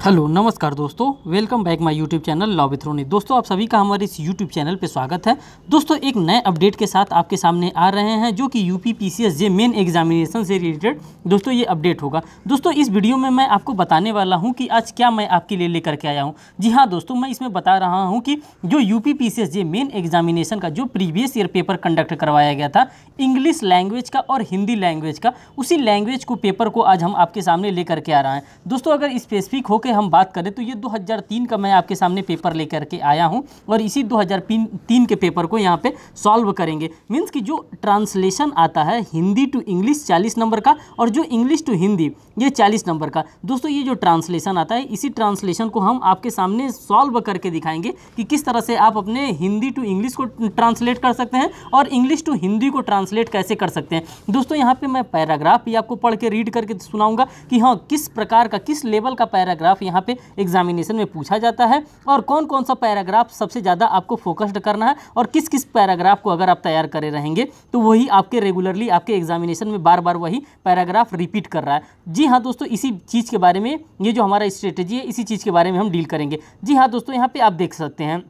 Hello नमस्कार दोस्तों, welcome back my YouTube channel law with Roni. दोस्तों आप सभी का हमारे इस यूट्यूब चैनल पे स्वागत है। दोस्तों एक नए अपडेट के साथ आपके सामने आ रहे हैं जो कि यूपी पीसीएस जे मेन एग्जामिनेशन से रिलेटेड दोस्तों ये अपडेट होगा। दोस्तों इस वीडियो में मैं आपको बताने वाला हूं कि आज क्या मैं आपके लिए लेकर के आया हूं। जी हाँ दोस्तों, मैं इसमें बता रहा हूँ कि जो यूपी पीसीएस जे मेन एग्जामिनेशन का जो प्रीवियस ईयर पेपर कंडक्ट करवाया गया था इंग्लिश लैंग्वेज का और हिंदी लैंग्वेज का, उसी लैंग्वेज को पेपर को आज हम आपके सामने लेकर के आ रहे हैं। दोस्तों अगर स्पेसिफिक होकर हम बात करें तो ये 2003 का मैं आपके सामने पेपर लेकर के आया हूं और इसी 2003 के पेपर को यहाँ पे सॉल्व करेंगे। मीन्स कि जो ट्रांसलेशन आता है हिंदी टू इंग्लिश 40 नंबर का और जो इंग्लिश टू हिंदी ये 40 नंबर का। दोस्तों ये जो ट्रांसलेशन आता है इसी ट्रांसलेशन को हम आपके सामने सॉल्व करके दिखाएंगे कि किस तरह से आप अपने हिंदी टू इंग्लिश को ट्रांसलेट कर सकते हैं और इंग्लिश टू हिंदी को ट्रांसलेट कैसे कर सकते हैं। दोस्तों यहाँ पे मैं पैराग्राफ भी आपको पढ़ के रीड करके सुनाऊंगा कि हाँ किस प्रकार का किस लेवल का पैराग्राफ यहाँ पे एग्जामिनेशन में पूछा जाता है और कौन कौन सा पैराग्राफ सबसे ज़्यादा आपको फोकस्ड करना है और किस किस पैराग्राफ को अगर आप तैयार करे रहेंगे तो वही आपके रेगुलरली आपके एग्जामिनेशन में बार बार वही पैराग्राफ रिपीट कर रहा है। जी हाँ दोस्तों, इसी चीज़ के बारे में ये जो हमारा स्ट्रेटेजी है इसी चीज़ के बारे में हम डील करेंगे। जी हाँ दोस्तों, यहाँ पे आप देख सकते हैं,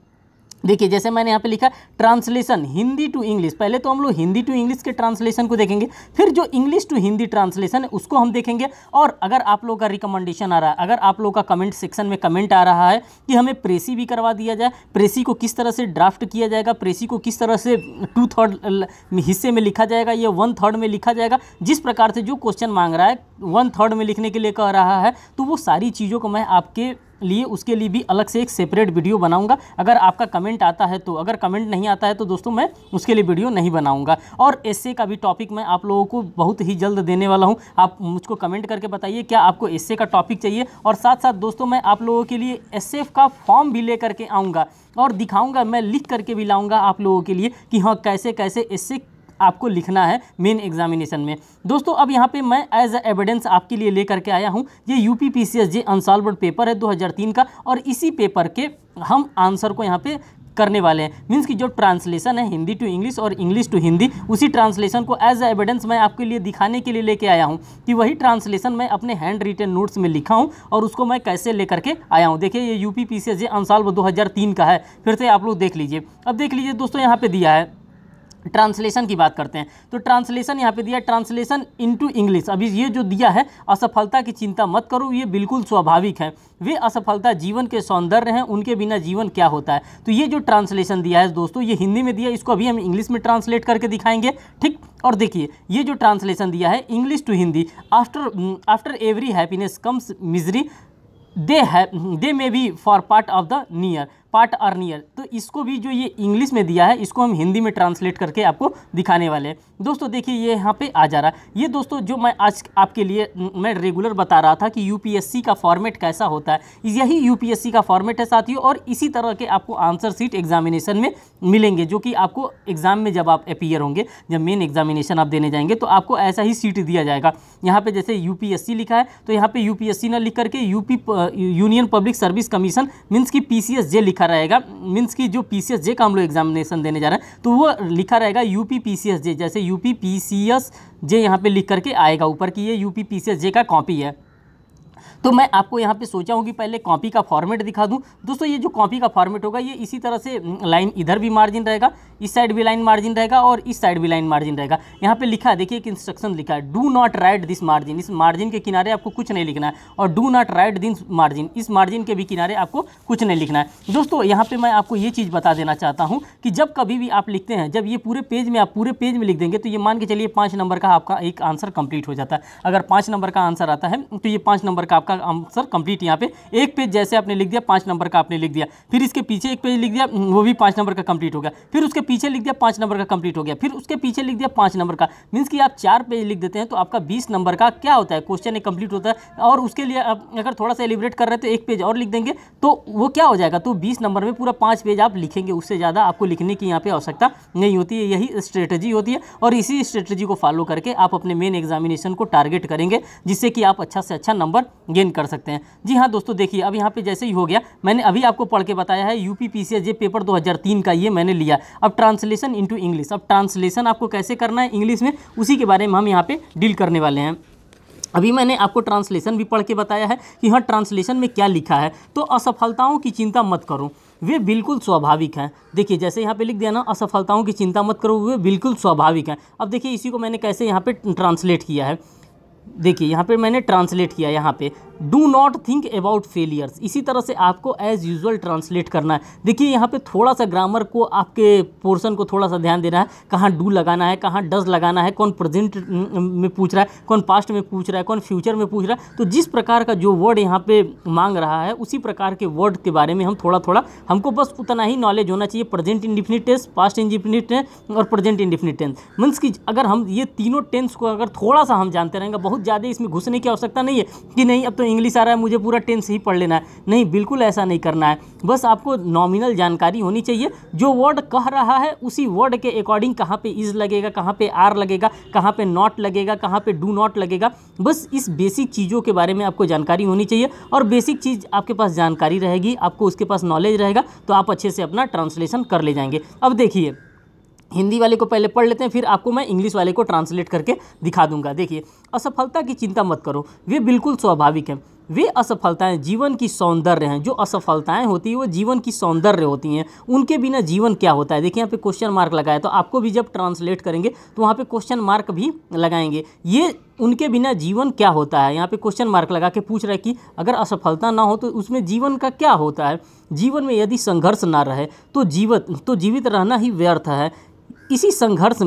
देखिए जैसे मैंने यहाँ पे लिखा ट्रांसलेशन हिंदी टू इंग्लिश। पहले तो हम लोग हिंदी टू इंग्लिश के ट्रांसलेशन को देखेंगे, फिर जो इंग्लिश टू हिंदी ट्रांसलेशन है उसको हम देखेंगे। और अगर आप लोगों का रिकमेंडेशन आ रहा है, अगर आप लोगों का कमेंट सेक्शन में कमेंट आ रहा है कि हमें प्रेसी भी करवा दिया जाए, प्रेसी को किस तरह से ड्राफ्ट किया जाएगा, प्रेसी को किस तरह से 2/3 हिस्से में लिखा जाएगा या 1/3 में लिखा जाएगा, जिस प्रकार से जो क्वेश्चन मांग रहा है 1/3 में लिखने के लिए कह रहा है, तो वो सारी चीज़ों को मैं आपके लिए उसके लिए भी अलग से एक सेपरेट वीडियो बनाऊंगा। अगर आपका कमेंट आता है तो, अगर कमेंट नहीं आता है तो दोस्तों मैं उसके लिए वीडियो नहीं बनाऊंगा। और एस्से का भी टॉपिक मैं आप लोगों को बहुत ही जल्द देने वाला हूं। आप मुझको कमेंट करके बताइए क्या आपको एस्से का टॉपिक चाहिए। और साथ साथ दोस्तों मैं आप लोगों के लिए एसएफ का फॉर्म भी ले करके आऊँगा और दिखाऊँगा, मैं लिख करके भी लाऊँगा आप लोगों के लिए कि हाँ कैसे कैसे एस्से आपको लिखना है मेन एग्जामिनेशन में। दोस्तों अब यहाँ पे मैं एज ए एविडेंस आपके लिए लेकर के आया हूँ, ये यूपी पीसीएस जे अनसॉल्व्ड पेपर है 2003 का और इसी पेपर के हम आंसर को यहाँ पे करने वाले हैं। मीन्स कि जो ट्रांसलेशन है हिंदी टू इंग्लिश और इंग्लिश टू हिंदी, उसी ट्रांसलेशन को एज ए एविडेंस मैं आपके लिए दिखाने के लिए लेके आया हूँ कि वही ट्रांसलेशन मैं अपने हैंड रिटन नोट्स में लिखा हूँ और उसको मैं कैसे लेकर के आया हूँ। देखिए ये यूपी पीसीएस जे अनसॉल्व्ड 2003 का है, फिर से आप लोग देख लीजिए। अब देख लीजिए दोस्तों यहाँ पे दिया है, ट्रांसलेशन की बात करते हैं तो ट्रांसलेशन यहाँ पे दिया ट्रांसलेशन इनटू इंग्लिश। अभी ये जो दिया है असफलता की चिंता मत करो, ये बिल्कुल स्वाभाविक है, वे असफलता जीवन के सौंदर्य हैं, उनके बिना जीवन क्या होता है। तो ये जो ट्रांसलेशन दिया है दोस्तों ये हिंदी में दिया, इसको अभी हम इंग्लिश में ट्रांसलेट करके दिखाएंगे, ठीक। और देखिए ये जो ट्रांसलेशन दिया है English to Hindi, after every happiness comes misery, they may be far part of the near, part और नियर। तो इसको भी जो ये इंग्लिश में दिया है इसको हम हिंदी में ट्रांसलेट करके आपको दिखाने वाले हैं। दोस्तों देखिए ये यहाँ पे आ जा रहा है। ये दोस्तों जो मैं आज आपके लिए मैं रेगुलर बता रहा था कि यूपीएससी का फॉर्मेट कैसा होता है, यही यूपीएससी का फॉर्मेट है साथियों। और इसी तरह के आपको आंसर सीट एग्जामिनेशन में मिलेंगे जो कि आपको एग्जाम में जब आप अपीयर होंगे, जब मेन एग्जामिनेशन आप देने जाएंगे तो आपको ऐसा ही सीट दिया जाएगा। यहाँ पे जैसे यूपीएससी लिखा है तो यहाँ पे यूपीएससी ना लिख करके UP union public service commission means की पीसीएस जे लिखा रहेगा। मीन्स की जो पीसीएस जे का हम लोग एग्जामिनेशन देने जा रहे हैं तो वो लिखा रहेगा यूपी पीसीएस जे, जैसे यूपी पीसीएस जे यहाँ पे लिख करके आएगा ऊपर की ये यूपी पीसीएस जे का कॉपी है। तो मैं आपको यहाँ पे सोचा हूँ कि पहले कॉपी का फॉर्मेट दिखा दूँ। दोस्तों ये जो कॉपी का फॉर्मेट होगा ये इसी तरह से लाइन इधर भी मार्जिन रहेगा, इस साइड भी लाइन मार्जिन रहेगा और इस साइड भी लाइन मार्जिन रहेगा। यहाँ पे लिखा है, देखिए एक इंस्ट्रक्शन लिखा है, do not right this margin, इस मार्जिन के किनारे आपको कुछ नहीं लिखना है, और do not right this margin, इस मार्जिन के भी किनारे आपको कुछ नहीं लिखना है। दोस्तों यहाँ पे मैं आपको ये चीज़ बता देना चाहता हूँ कि जब कभी भी आप लिखते हैं, जब ये पूरे पेज में आप पूरे पेज में लिख देंगे तो ये मान के चलिए 5 नंबर का आपका एक आंसर कंप्लीट हो जाता है। अगर 5 नंबर का आंसर आता है तो ये 5 नंबर का आपका आंसर कंप्लीट। यहाँ पे एक पेज जैसे आपने लिख दिया 5 नंबर का आपने लिख दिया, फिर इसके पीछे एक पेज लिख दिया वो भी 5 नंबर का कंप्लीट हो गया, फिर उसके पीछे लिख दिया 5 नंबर का कंप्लीट हो गया, फिर उसके पीछे लिख दिया 5 नंबर का। मीन्स कि आप 4 पेज लिख देते हैं तो आपका 20 नंबर का क्या होता है क्वेश्चन एक कंप्लीट होता है। और उसके लिए आप अगर थोड़ा सा एलिब्रेट कर रहे हैं तो एक पेज और लिख देंगे तो वो क्या हो जाएगा, तो 20 नंबर में पूरा 5 पेज आप लिखेंगे, उससे ज़्यादा आपको लिखने की यहाँ पे आवश्यकता नहीं होती है। यही स्ट्रेटजी होती है और इसी स्ट्रेटजी को फॉलो करके आप अपने मेन एग्जामिनेशन को टारगेट करेंगे जिससे कि आप अच्छा से अच्छा नंबर गेन कर सकते हैं। जी हाँ दोस्तों देखिए अब यहाँ पे जैसे ही हो गया, मैंने अभी आपको पढ़ के बताया है यूपी पीसीएस जे पेपर 2003 का ये मैंने लिया। अब ट्रांसलेशन इनटू इंग्लिश, अब ट्रांसलेशन आपको कैसे करना है इंग्लिश में, उसी के बारे में हम यहाँ पे डील करने वाले हैं। अभी मैंने आपको ट्रांसलेशन भी पढ़ के बताया है कि हाँ ट्रांसलेशन में क्या लिखा है। तो असफलताओं की चिंता मत करो, वे बिल्कुल स्वाभाविक हैं। देखिए जैसे यहाँ पे लिख दिया ना, असफलताओं की चिंता मत करो, वे बिल्कुल स्वाभाविक हैं। अब देखिए इसी को मैंने कैसे यहाँ पे ट्रांसलेट किया है। देखिए यहाँ पे मैंने ट्रांसलेट किया, यहाँ पे do not think about failures, इसी तरह से आपको एज यूजुअल ट्रांसलेट करना है। देखिए यहाँ पे थोड़ा सा ग्रामर को, आपके पोर्शन को थोड़ा सा ध्यान देना है, कहाँ डू लगाना है, कहाँ डज लगाना है, कौन प्रेजेंट में पूछ रहा है, कौन पास्ट में पूछ रहा है, कौन फ्यूचर में पूछ रहा है। तो जिस प्रकार का जो वर्ड यहाँ पे मांग रहा है उसी प्रकार के वर्ड के बारे में हम थोड़ा थोड़ा, हमको बस उतना ही नॉलेज होना चाहिए। Present indefinite tense, past indefinite tense और प्रेजेंट इंडिफिनिट टेंस, मीन्स कि अगर हम ये तीनों टेंस को अगर थोड़ा सा हम जानते रहेंगे, बहुत ज़्यादा इसमें घुसने की आवश्यकता नहीं है कि नहीं अब तो इंग्लिश आ रहा है मुझे पूरा टेंस ही पढ़ लेना है। नहीं, बिल्कुल ऐसा नहीं करना है। बस आपको नॉमिनल जानकारी होनी चाहिए, जो वर्ड कह रहा है उसी वर्ड के अकॉर्डिंग कहाँ पे इज लगेगा, कहाँ पे आर लगेगा, कहाँ पे नॉट लगेगा, कहाँ पे डू नॉट लगेगा। बस इस बेसिक चीज़ों के बारे में आपको जानकारी होनी चाहिए, और बेसिक चीज़ आपके पास जानकारी रहेगी, आपको उसके पास नॉलेज रहेगा, तो आप अच्छे से अपना ट्रांसलेशन कर ले जाएंगे। अब देखिए हिंदी वाले को पहले पढ़ लेते हैं, फिर आपको मैं इंग्लिश वाले को ट्रांसलेट करके दिखा दूंगा। देखिए, असफलता की चिंता मत करो, वे बिल्कुल स्वाभाविक हैं। वे असफलताएं जीवन की सौंदर्य हैं। जो असफलताएं होती हैं वो जीवन की सौंदर्य होती हैं, उनके बिना जीवन क्या होता है। देखिए यहाँ पे क्वेश्चन मार्क लगाया, तो आपको भी जब ट्रांसलेट करेंगे तो वहाँ पे क्वेश्चन मार्क भी लगाएंगे। ये उनके बिना जीवन क्या होता है, यहाँ पे क्वेश्चन मार्क लगा के पूछ रहा है कि अगर असफलता ना हो तो उसमें जीवन का क्या होता है। जीवन में यदि संघर्ष ना रहे तो जीवित रहना ही व्यर्थ है। इसी संघर्ष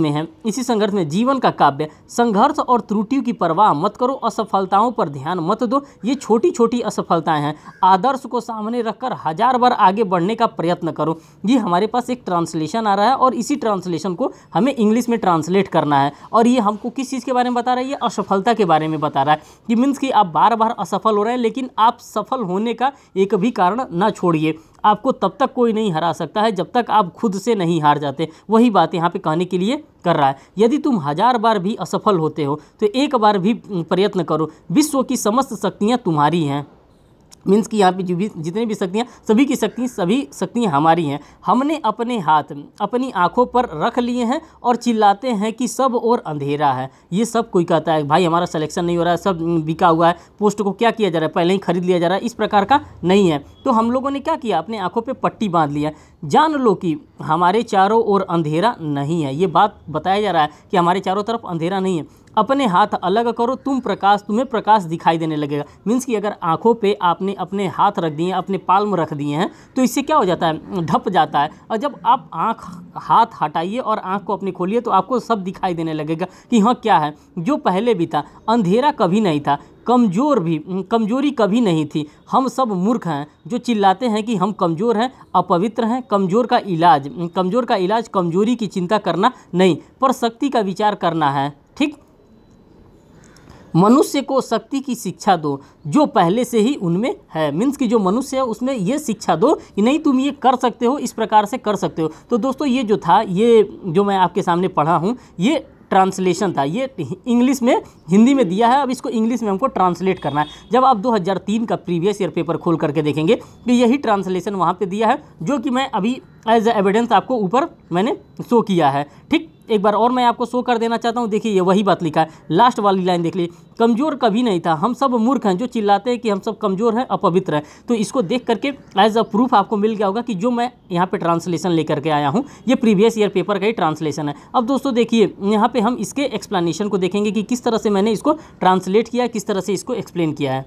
में जीवन का काव्य। संघर्ष और त्रुटियों की परवाह मत करो, असफलताओं पर ध्यान मत दो, ये छोटी छोटी असफलताएं हैं। आदर्श को सामने रखकर 1000 बार आगे बढ़ने का प्रयत्न करो। ये हमारे पास एक ट्रांसलेशन आ रहा है और इसी ट्रांसलेशन को हमें इंग्लिश में ट्रांसलेट करना है, और ये हमको किस चीज़ के बारे में बता रहा है, ये असफलता के बारे में बता रहा है कि मीन्स कि आप बार बार असफल हो रहे हैं, लेकिन आप सफल होने का एक भी कारण ना छोड़िए। आपको तब तक कोई नहीं हरा सकता है जब तक आप खुद से नहीं हार जाते। वही बात यहाँ पे कहने के लिए कर रहा है। यदि तुम 1000 बार भी असफल होते हो तो एक बार भी प्रयत्न करो। विश्व की समस्त शक्तियाँ तुम्हारी हैं। मीन्स कि यहाँ पे जो भी जितनी भी शक्तियाँ, सभी शक्तियाँ हमारी हैं। हमने अपने हाथ अपनी आँखों पर रख लिए हैं और चिल्लाते हैं कि सब और अंधेरा है। ये सब कोई कहता है भाई हमारा सिलेक्शन नहीं हो रहा है, सब बिका हुआ है, पोस्ट को क्या किया जा रहा है, पहले ही खरीद लिया जा रहा है, इस प्रकार का नहीं है। तो हम लोगों ने क्या किया, अपने आँखों पर पट्टी बांध लिया। जान लो कि हमारे चारों ओर अंधेरा नहीं है। ये बात बताया जा रहा है कि हमारे चारों तरफ अंधेरा नहीं है। अपने हाथ अलग करो, तुम्हें प्रकाश दिखाई देने लगेगा। मीन्स कि अगर आँखों पे आपने अपने हाथ रख दिए, अपने पाल्म रख दिए हैं, तो इससे क्या हो जाता है, ढप जाता है। और जब आप हाथ हटाइए और आँख को अपनी खोलिए तो आपको सब दिखाई देने लगेगा कि हाँ क्या है। जो पहले भी था, अंधेरा कभी नहीं था, कमजोरी कभी नहीं थी। हम सब मूर्ख हैं जो चिल्लाते हैं कि हम कमज़ोर हैं, अपवित्र हैं। कमज़ोर का इलाज कमजोरी की चिंता करना नहीं, पर शक्ति का विचार करना है। ठीक, मनुष्य को शक्ति की शिक्षा दो जो पहले से ही उनमें है। मीन्स कि जो मनुष्य है उसमें ये शिक्षा दो कि नहीं तुम ये कर सकते हो, इस प्रकार से कर सकते हो। तो दोस्तों ये जो था, ये जो मैं आपके सामने पढ़ा हूँ, ये ट्रांसलेशन था। ये इंग्लिश में हिंदी में दिया है, अब इसको इंग्लिश में हमको ट्रांसलेट करना है। जब आप 2003 का प्रीवियस ईयर पेपर खोल करके देखेंगे तो यही ट्रांसलेशन वहाँ पे दिया है, जो कि मैं अभी एज एविडेंस आपको ऊपर मैंने शो किया है। ठीक, एक बार और मैं आपको शो कर देना चाहता हूँ। देखिए ये वही बात लिखा है, लास्ट वाली लाइन देख लीजिए, कमज़ोर कभी नहीं था, हम सब मूर्ख हैं जो चिल्लाते हैं कि हम सब कमज़ोर हैं, अपवित्र हैं। तो इसको देख करके एज अ प्रूफ आपको मिल गया होगा कि जो मैं यहाँ पे ट्रांसलेशन लेकर के आया हूँ ये प्रीवियस ईयर पेपर का ही ट्रांसलेशन है। अब दोस्तों देखिए यहाँ पे हम इसके एक्सप्लेनेशन को देखेंगे कि किस तरह से मैंने इसको ट्रांसलेट किया है, किस तरह से इसको एक्सप्लेन किया है।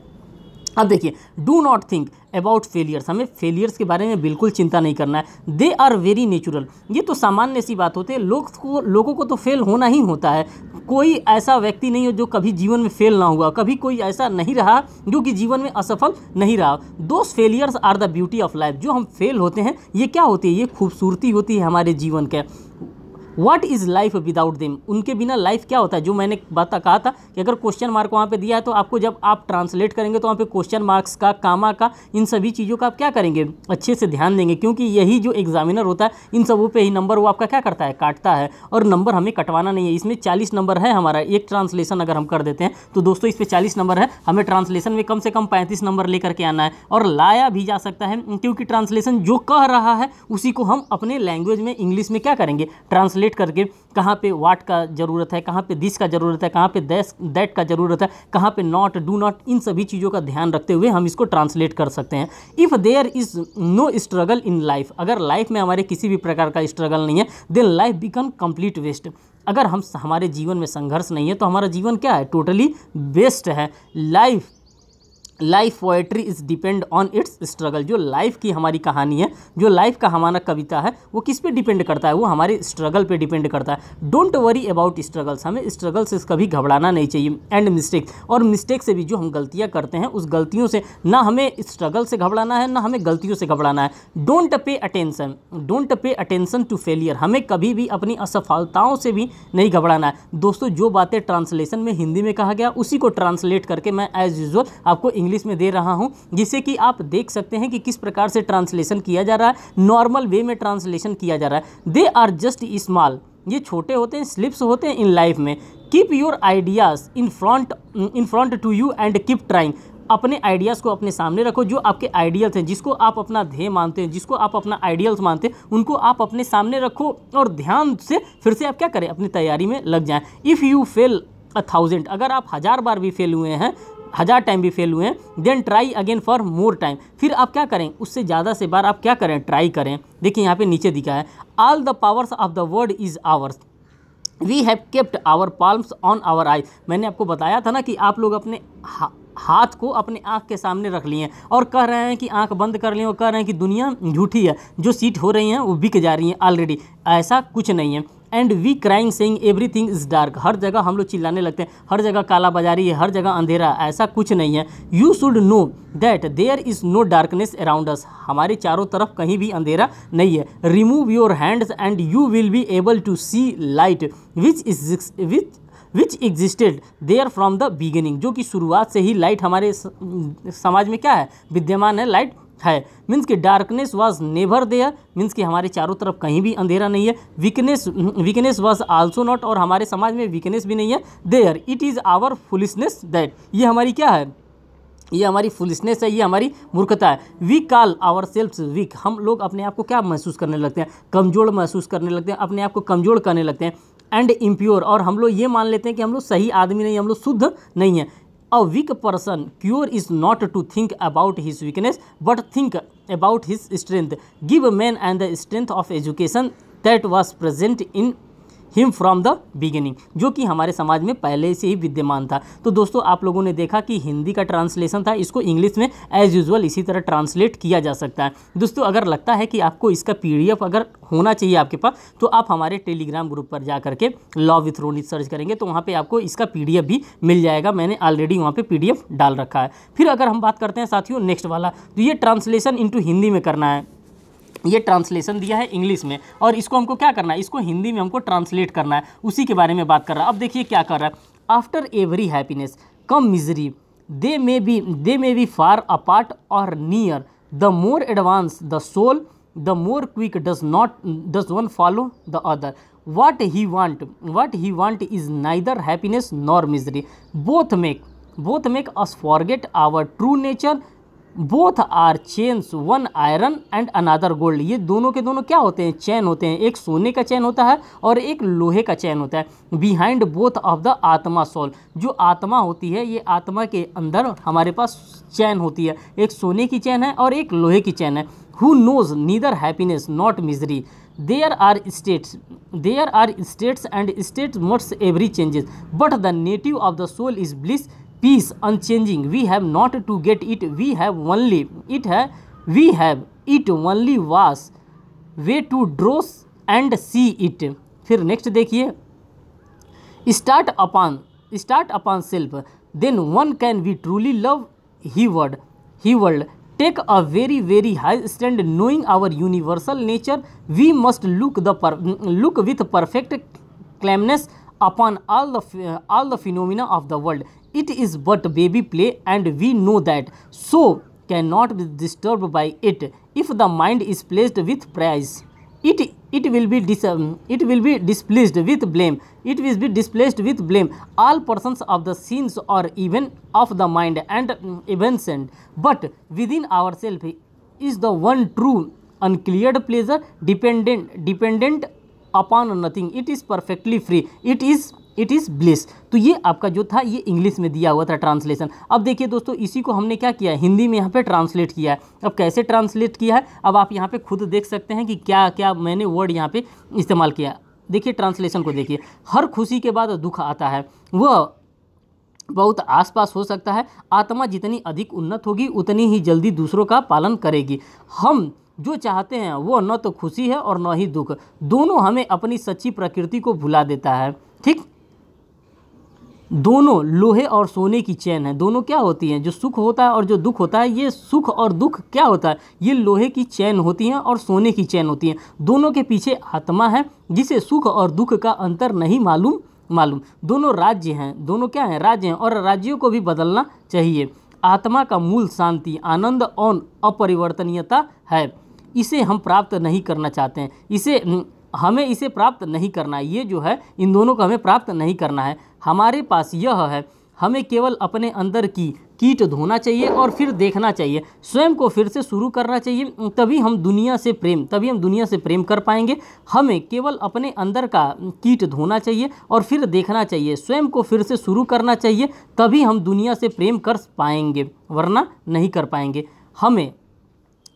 अब देखिए, do not think about failures, हमें फेलियर्स के बारे में बिल्कुल चिंता नहीं करना है। दे आर वेरी नेचुरल, ये तो सामान्य सी बात होती है। लोगों को तो फेल होना ही होता है। कोई ऐसा व्यक्ति नहीं हो जो कभी जीवन में फेल ना हुआ, कभी कोई ऐसा नहीं रहा जो कि जीवन में असफल नहीं रहा। Those failures are the beauty of life, जो हम फेल होते हैं ये क्या होती है, ये खूबसूरती होती है हमारे जीवन के। What is life without them, उनके बिना लाइफ क्या होता है। जो मैंने बात कहा था कि अगर क्वेश्चन मार्क वहाँ पे दिया है तो आपको जब आप ट्रांसलेट करेंगे तो वहाँ पे क्वेश्चन मार्क्स का, कामा का, इन सभी चीज़ों का आप क्या करेंगे, अच्छे से ध्यान देंगे, क्योंकि यही जो एग्जामिनर होता है इन सबों पे ही नंबर वो आपका क्या करता है, काटता है। और नंबर हमें कटवाना नहीं है। इसमें 40 नंबर है हमारा, एक ट्रांसलेशन अगर हम कर देते हैं तो दोस्तों इस पर 40 नंबर है। हमें ट्रांसलेशन में कम से कम 35 नंबर लेकर के आना है, और लाया भी जा सकता है, क्योंकि ट्रांसलेशन जो कह रहा है उसी को हम अपने लैंग्वेज में, इंग्लिश में क्या करेंगे, ट्रांसलेट ट्रांसलेट करके कहाँ पे वाट का ज़रूरत है, कहाँ पे दिस का ज़रूरत है, कहाँ पे दैट का ज़रूरत है, कहाँ पे नॉट, डू नॉट, इन सभी चीज़ों का ध्यान रखते हुए हम इसको ट्रांसलेट कर सकते हैं। If there is no struggle in life, अगर लाइफ में हमारे किसी भी प्रकार का स्ट्रगल नहीं है, then life become complete waste. अगर हमारे जीवन में संघर्ष नहीं है तो हमारा जीवन क्या है, टोटली वेस्ट है। Life poetry is depend on it's struggle, जो लाइफ की हमारी कहानी है, जो लाइफ का हमारा कविता है, वो किस पे डिपेंड करता है, वो हमारे स्ट्रगल पे डिपेंड करता है। डोंट वरी अबाउट स्ट्रगल्स, हमें स्ट्रगल से कभी घबराना नहीं चाहिए। एंड मिस्टेक, और मिस्टेक से भी जो हम गलतियाँ करते हैं उस गलतियों से ना हमें स्ट्रगल से घबराना है, ना हमें गलतियों से घबराना है। Don't pay attention to failure, हमें कभी भी अपनी असफलताओं से भी नहीं घबराना है। दोस्तों जो बातें ट्रांसलेशन में हिंदी में कहा गया उसी को ट्रांसलेट करके मैं एज यूजुअल आपको इंग्लिश में दे रहा हूं, जिससे कि आप देख सकते हैं कि किस प्रकार से ट्रांसलेशन किया जा रहा है, नॉर्मल वे में ट्रांसलेशन किया जा रहा है। दे आर जस्ट स्मॉल, ये छोटे होते हैं, स्लिप्स होते हैं इन लाइफ में। Keep your ideas in front to you and keep trying, अपने आइडियाज़ को अपने सामने रखो, जो आपके आइडियल्स हैं, जिसको आप अपना ध्येय मानते हैं, जिसको आप अपना आइडियल्स मानते हैं, उनको आप अपने सामने रखो और ध्यान से फिर से आप क्या करें, अपनी तैयारी में लग जाएं। इफ़ यू फेल 1000, अगर आप 1000 बार भी फेल हुए हैं, 1000 टाइम भी फेल हुए हैं, then try again for more time, फिर आप क्या करें, उससे ज़्यादा से बार आप क्या करें, ट्राई करें। देखिए यहाँ पे नीचे दिखा है, all the powers of the world is ours, we have kept our palms on our eye. मैंने आपको बताया था ना कि आप लोग अपने हाथ को अपने आँख के सामने रख लिए हैं और कह रहे हैं कि आँख बंद कर लिए और कह रहे हैं कि दुनिया झूठी है, जो सीट हो रही हैं वो बिक जा रही हैं ऑलरेडी। ऐसा कुछ नहीं है। And we crying saying everything is dark, हर जगह हम लोग चिल्लाने लगते हैं, हर जगह काला बाजारी है, हर जगह अंधेरा, ऐसा कुछ नहीं है। You should know that there is no darkness around us, हमारे चारों तरफ कहीं भी अंधेरा नहीं है। Remove your hands and you will be able to see light which existed there from the beginning, जो कि शुरुआत से ही लाइट हमारे समाज में क्या है, विद्यमान है, लाइट है। मीन्स कि darkness was never there, means कि हमारे चारों तरफ कहीं भी अंधेरा नहीं है। वीकनेस वाज आल्सो नॉट, और हमारे समाज में वीकनेस भी नहीं है। There it is our foolishness that, ये हमारी क्या है, ये हमारी फुलिशनेस है, ये हमारी मूर्खता है। We call ourselves weak, हम लोग अपने आप को क्या महसूस करने लगते हैं, कमज़ोर महसूस करने लगते हैं, अपने आप को कमज़ोर करने लगते हैं। एंड इम्प्योर, और हम लोग ये मान लेते हैं कि हम लोग सही आदमी नहीं, हम लोग शुद्ध नहीं हैं। A weak person cure is not to think about his weakness but think about his strength. Give man and the strength of education that was present in him from the beginning, जो कि हमारे समाज में पहले से ही विद्यमान था। तो दोस्तों आप लोगों ने देखा कि हिंदी का ट्रांसलेशन था, इसको इंग्लिश में एज यूजुअल इसी तरह ट्रांसलेट किया जा सकता है। दोस्तों अगर लगता है कि आपको इसका PDF अगर होना चाहिए आपके पास, तो आप हमारे टेलीग्राम ग्रुप पर जा करके लॉ विथ रोनित सर्च करेंगे तो वहाँ पे आपको इसका PDF भी मिल जाएगा। मैंने ऑलरेडी वहाँ पे PDF डाल रखा है। फिर अगर हम बात करते हैं साथियों नेक्स्ट वाला, तो ये ट्रांसलेशन इनटू हिंदी में करना है। ये ट्रांसलेशन दिया है इंग्लिश में और इसको हमको क्या करना है, इसको हिंदी में हमको ट्रांसलेट करना है, उसी के बारे में बात कर रहा है। अब देखिए क्या कर रहा है, after every happiness come misery, they may be far apart or near, the more advance the soul, the more quick does one follow the other, what he want is neither happiness nor misery, both make us forget our true nature, both are chains, one iron and another gold. ये दोनों के दोनों क्या होते हैं, चैन होते हैं। एक सोने का चैन होता है और एक लोहे का चैन होता है। बिहाइंड बोथ ऑफ द आत्मा सोल, जो आत्मा होती है, ये आत्मा के अंदर हमारे पास चैन होती है, एक सोने की चैन है और एक लोहे की चैन है। Who knows neither happiness not misery, there are states and states must every changes, but the native of the soul is bliss, peace unchanging, we have not to get it, we have it only was way to draw and see it। फिर next देखिए, start upon self, then one can be truly love he world, take a very high stand knowing our universal nature, we must look with perfect calmness upon all the phenomena of the world, it is but baby play and we know that, so cannot be disturbed by it। if the mind is placed with praise, it will be displeased with blame, all persons of the sins or even of the mind and evanescent, but within ourselves is the one true uncleared pleasure, dependent upon nothing, it is perfectly free, it is bliss. तो ये आपका जो था ये English में दिया हुआ था ट्रांसलेशन। अब देखिए दोस्तों, इसी को हमने क्या किया है, हिंदी में यहाँ पे ट्रांसलेट किया है। अब कैसे ट्रांसलेट किया है, अब आप यहाँ पे खुद देख सकते हैं कि क्या क्या मैंने वर्ड यहाँ पे इस्तेमाल किया। देखिए ट्रांसलेशन को देखिए, हर खुशी के बाद दुख आता है, वह बहुत आसपास हो सकता है, आत्मा जितनी अधिक उन्नत होगी उतनी ही जल्दी दूसरों का पालन करेगी। हम जो चाहते हैं वो न तो खुशी है और न ही दुख, दोनों हमें अपनी सच्ची प्रकृति को भुला देता है। ठीक, दोनों लोहे और सोने की चैन है, दोनों क्या होती हैं, जो सुख होता है और जो दुख होता है, ये सुख और दुख क्या होता है, ये लोहे की चैन होती हैं और सोने की चैन होती हैं। दोनों के पीछे आत्मा है जिसे सुख और दुख का अंतर नहीं मालूम। दोनों राज्य हैं, दोनों क्या हैं, राज्य हैं, और राज्यों को भी बदलना चाहिए। आत्मा का मूल शांति, आनंद और अपरिवर्तनीयता है। इसे हम प्राप्त नहीं करना चाहते हैं, हमें इसे प्राप्त नहीं करना है। ये जो है, इन दोनों को हमें प्राप्त नहीं करना है। हमारे पास यह है, हमें केवल अपने अंदर की कीट धोना चाहिए और फिर देखना चाहिए, स्वयं को फिर से शुरू करना चाहिए, तभी हम दुनिया से प्रेम कर पाएंगे। हमें केवल अपने अंदर का कीट धोना चाहिए और फिर देखना चाहिए, स्वयं को फिर से शुरू करना चाहिए, तभी हम दुनिया से प्रेम कर पाएंगे, वरना नहीं कर पाएंगे। हमें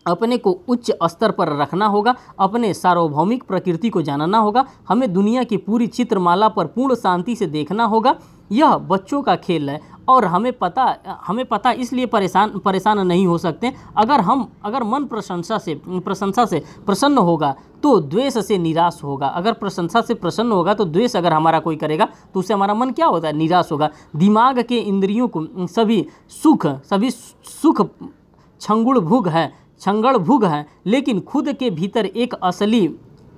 अपने को उच्च स्तर पर रखना होगा, अपने सार्वभौमिक प्रकृति को जानना होगा, हमें दुनिया की पूरी चित्रमाला पर पूर्ण शांति से देखना होगा। यह बच्चों का खेल है और हमें पता इसलिए परेशान नहीं हो सकते। अगर मन प्रशंसा से प्रसन्न होगा तो द्वेष से निराश होगा। अगर प्रशंसा से प्रसन्न होगा तो द्वेष अगर हमारा कोई करेगा तो उससे हमारा मन क्या होता है, निराश होगा। दिमाग के इंद्रियों को सभी सुख क्षंगण भुग है, लेकिन खुद के भीतर एक असली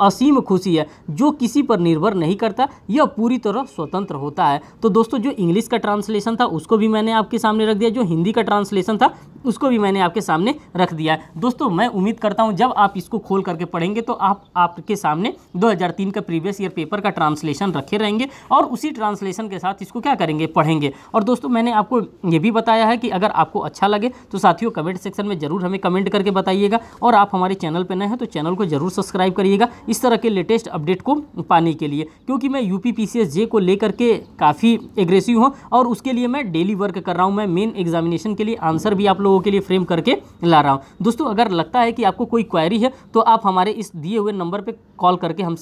असीम खुशी है जो किसी पर निर्भर नहीं करता, यह पूरी तरह स्वतंत्र होता है। तो दोस्तों, जो इंग्लिश का ट्रांसलेशन था उसको भी मैंने आपके सामने रख दिया, जो हिंदी का ट्रांसलेशन था उसको भी मैंने आपके सामने रख दिया है। दोस्तों, मैं उम्मीद करता हूं जब आप इसको खोल करके पढ़ेंगे तो आपके सामने 2003 का प्रीवियस ईयर पेपर का ट्रांसलेशन रखे रहेंगे और उसी ट्रांसलेशन के साथ इसको क्या करेंगे, पढ़ेंगे। और दोस्तों, मैंने आपको ये भी बताया है कि अगर आपको अच्छा लगे तो साथियों कमेंट सेक्शन में ज़रूर हमें कमेंट करके बताइएगा, और आप हमारे चैनल पर नए हैं तो चैनल को ज़रूर सब्सक्राइब करिएगा इस तरह के लेटेस्ट अपडेट को पाने के लिए, क्योंकि मैं यूपी पीसीएस जे को लेकर के काफ़ी एग्रेसिव हूँ और उसके लिए मैं डेली वर्क कर रहा हूँ। मैं मेन एग्जामिनेशन के लिए आंसर भी आप लोगों के लिए फ्रेम करके ला रहा हूँ। दोस्तों, अगर लगता है कि आपको कोई क्वेरी है तो आप हमारे इस दिए हुए नंबर पर कॉल करके हम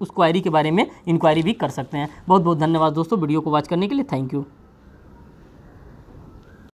उस क्वेरी के बारे में इंक्वायरी भी कर सकते हैं। बहुत बहुत धन्यवाद दोस्तों वीडियो को वॉच करने के लिए। Thank you.